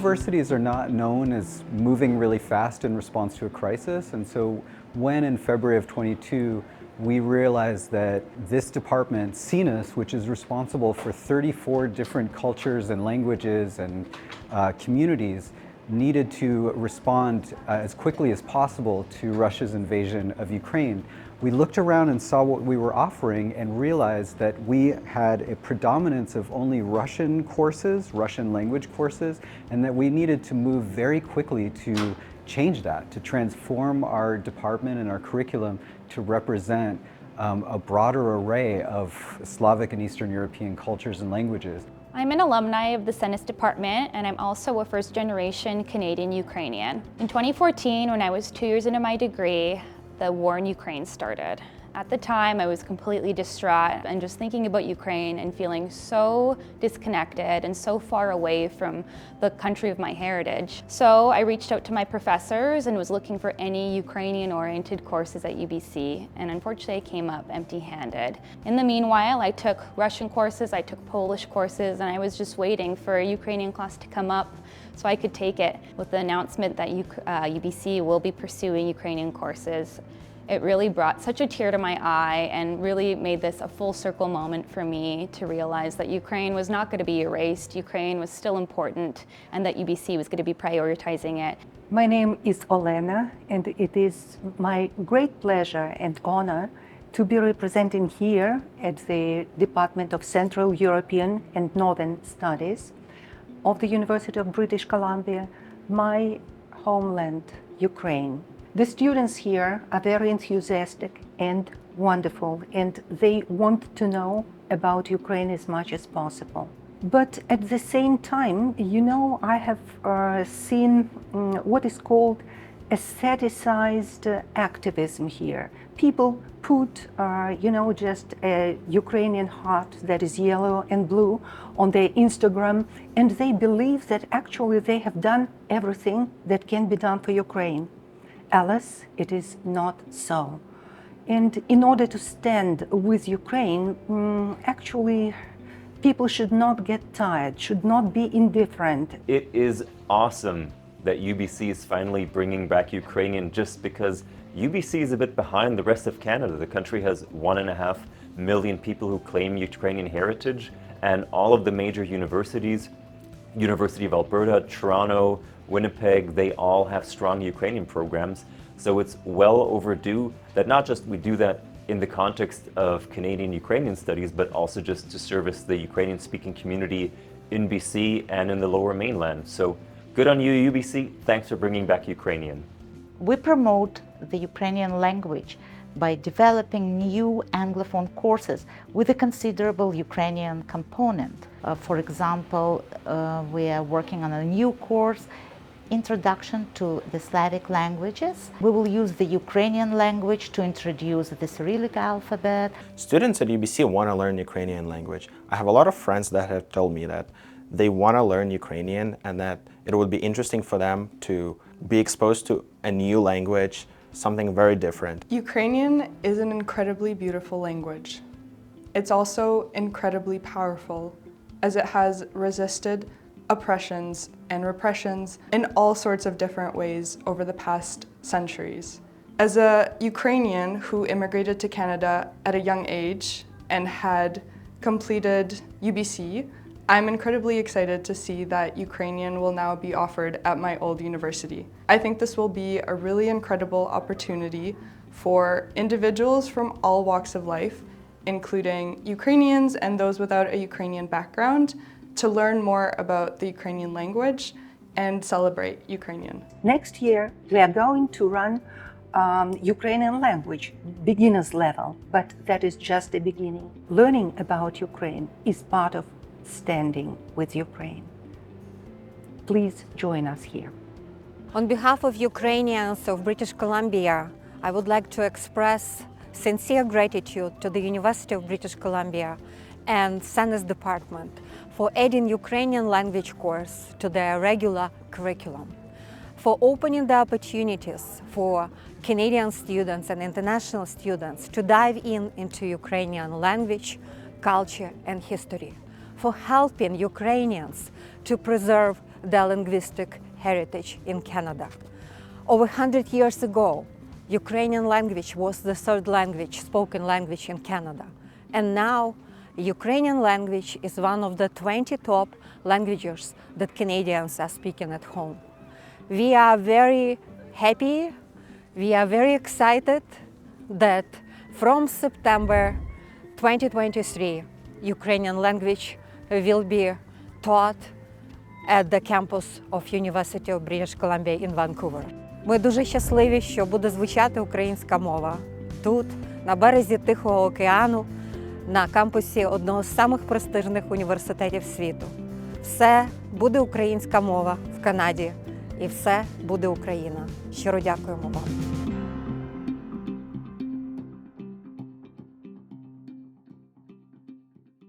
universities are not known as moving really fast in response to a crisis, and so when in February of 22 we realized that this department, CNUS, which is responsible for 34 different cultures and languages and communities, needed to respond as quickly as possible to Russia's invasion of Ukraine. We looked around and saw what we were offering and realized that we had a predominance of only Russian courses, Russian language courses, and that we needed to move very quickly to change that, to transform our department and our curriculum to represent a broader array of Slavic and Eastern European cultures and languages. I'm an alumni of the CNUS department, and I'm also a first-generation Canadian Ukrainian. In 2014, when I was 2 years into my degree, the war in Ukraine started. At the time, I was completely distraught and just thinking about Ukraine and feeling so disconnected and so far away from the country of my heritage. So I reached out to my professors and was looking for any Ukrainian-oriented courses at UBC, and unfortunately I came up empty-handed. In the meanwhile, I took Russian courses, I took Polish courses, and I was just waiting for a Ukrainian class to come up so I could take it. With the announcement that UBC will be pursuing Ukrainian courses, it really brought such a tear to my eye and really made this a full circle moment for me to realize that Ukraine was not going to be erased, Ukraine was still important, and that UBC was going to be prioritizing it. My name is Olena, and it is my great pleasure and honor to be representing here at the Department of Central European and Northern Studies of the University of British Columbia, my homeland, Ukraine. The students here are very enthusiastic and wonderful, and they want to know about Ukraine as much as possible. But at the same time, you know, I have seen what is called aestheticized activism here. People put, just a Ukrainian heart that is yellow and blue on their Instagram, and they believe that actually they have done everything that can be done for Ukraine. Alas, it is not so. And in order to stand with Ukraine, actually, people should not get tired, should not be indifferent. It is awesome that UBC is finally bringing back Ukrainian, just because UBC is a bit behind the rest of Canada. The country has 1.5 million people who claim Ukrainian heritage, and all of the major universities, University of Alberta, Toronto, Winnipeg, they all have strong Ukrainian programs. So it's well overdue that not just we do that in the context of Canadian Ukrainian studies, but also just to service the Ukrainian speaking community in BC and in the Lower Mainland. So good on you, UBC. Thanks for bringing back Ukrainian. We promote the Ukrainian language by developing new Anglophone courses with a considerable Ukrainian component. For example, we are working on a new course, Introduction to the Slavic Languages. We will use the Ukrainian language to introduce the Cyrillic alphabet. Students at UBC want to learn Ukrainian language. I have a lot of friends that have told me that they want to learn Ukrainian and that it would be interesting for them to be exposed to a new language, something very different. Ukrainian is an incredibly beautiful language. It's also incredibly powerful, as it has resisted oppressions and repressions in all sorts of different ways over the past centuries. As a Ukrainian who immigrated to Canada at a young age and had completed UBC, I'm incredibly excited to see that Ukrainian will now be offered at my old university. I think this will be a really incredible opportunity for individuals from all walks of life, including Ukrainians and those without a Ukrainian background, to learn more about the Ukrainian language and celebrate Ukrainian. Next year, we are going to run Ukrainian language, beginner's level, but that is just the beginning. Learning about Ukraine is part of standing with Ukraine. Please join us here. On behalf of Ukrainians of British Columbia, I would like to express sincere gratitude to the University of British Columbia and CNUS department for adding Ukrainian language course to their regular curriculum, for opening the opportunities for Canadian students and international students to dive into Ukrainian language, culture and history, for helping Ukrainians to preserve their linguistic heritage in Canada. Over 100 years ago, Ukrainian language was the third language, spoken language in Canada. And now, Ukrainian language is one of the 20 top languages that Canadians are speaking at home. We are very happy, we are very excited that from September 2023, Ukrainian language will be taught at the campus of University of British Columbia in Vancouver. Ми дуже щасливі, що буде звучати українська мова тут, на березі Тихого океану, на кампусі одного з самих престижних університетів світу. Все буде українська мова в Канаді, і все буде Україна. Щиро дякуємо вам.